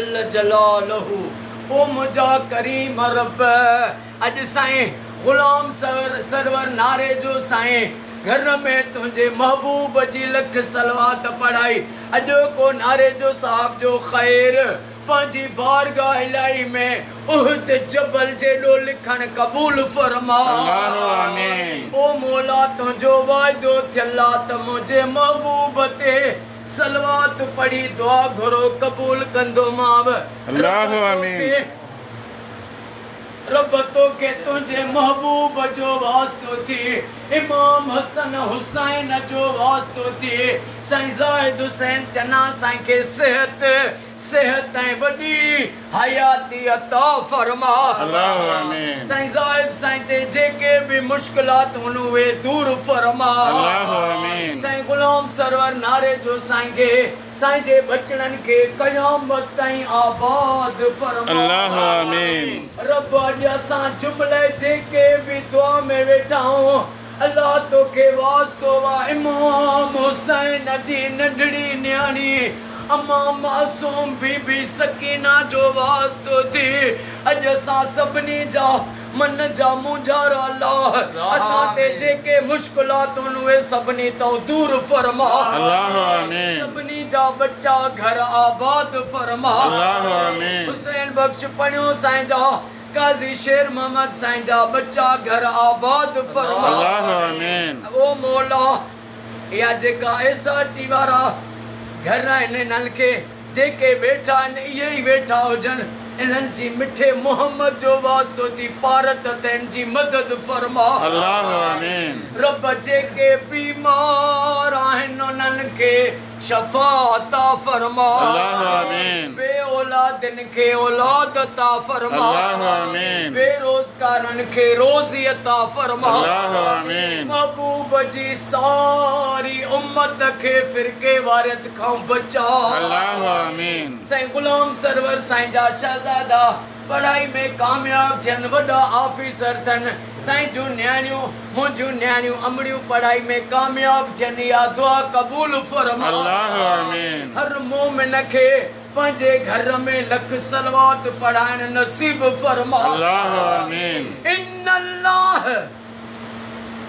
जल जलालहू ओ मुंहिंजा करीम रब अॼु साईं ग़ुलाम सरवर नारे जो साईं घर में तुझे महबूब जी लख सलवात पढ़ाई अॼु को नारे जो साहब जो ख़ैर पंहिंजी बारगाह इलाही में उहद जबल जेॾो लिखण क़बूल फरमा। ओ मौला तुंहिंजो वाइदो थियल आहे त मुंहिंजे महबूब ते सलवात पढ़ी दुआ घुरो क़बूल कंदो माव। रब तो के तुझे महबूब जो वास्तो थी इमाम हसन हुसैन जो वास्तो थी साईं ज़ाहिद हुसैन चना साईं के सेहत ऐं वॾी हयाती अता फरमा। साईं ज़ाहिद साईं ते जेके भी मुश्किलात हुन उहे दूर फरमा। साईं ग़ुलाम सरवर नारे जो साईं के साईं जे बचड़न के क़यामत ताईं आबाद फरमा। रब अॼु असां जुमले जेके भी दुआ में वेठा आहियूं अल्लाह तो के वास्तो वा इमाम हुसैन जी नंढड़ी न्याणी अम्मा मासूम बीबी सकीना जो वास्तो थी अॼु असां सभिनी जा मन जा मुंझारा अल्लाह असां ते जेके मुश्किलात उहे सभिनी तो दूर फरमा। सभिनी जा बच्चा घर आबाद फरमा। हुसैन बख्श पढ़ियो साईं जा काजी शेर मोहम्मद साईं जा बच्चा घर आबाद फरमा। ओ मौला या जेका एसआरटी वारा घर आहिनि इन्हनि खे जेके वेठा आहिनि इहे ई वेठा हुजनि इन्हनि जी मिठे मोहम्मद जो वास्तो थी पारत ते जी मदद फरमा। रब जेके बीमार आहिनि उन्हनि खे शफा अता फरमा। बे औलादनि खे औलाद अता फरमा। बेरोज़गारनि खे रोज़ी अता फरमा। महबूब जी सारी उम्मत खे फिरके वारियत खां बचा। साईं ग़ुलाम सरवर साईं जा शहज़ादा पढ़ाई में कामयाब थियनि वॾा ऑफिसर थियनि साईं जूं न्याणियूं मुंहिंजूं न्याणियूं अमड़ियूं पढ़ाई में कामयाब थियनि या दुआ क़बूल फरमा। हर मोमिन खे पंहिंजे घर में लख सलवात पढ़ाइण नसीब फरमा। इन्नल्लाह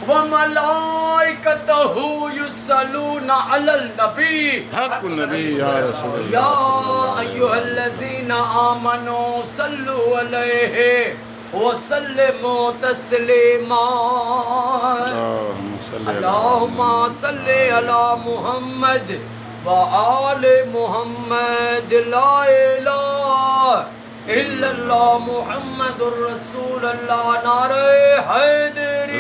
व मलाइकतहू युसल्लूना अलल नबी हक़ नबी या रसूल या अय्युहल्लज़ीना आमनू सल्लु अलैहि व सल्लिमू तस्लीमा। अल्लाहुम्मा सल्लि अला मुहम्मद व आले मुहम्मद ला इलाहा इल्लल्लाह मुहम्मदुर रसूलुल्लाह नारे हैदरी।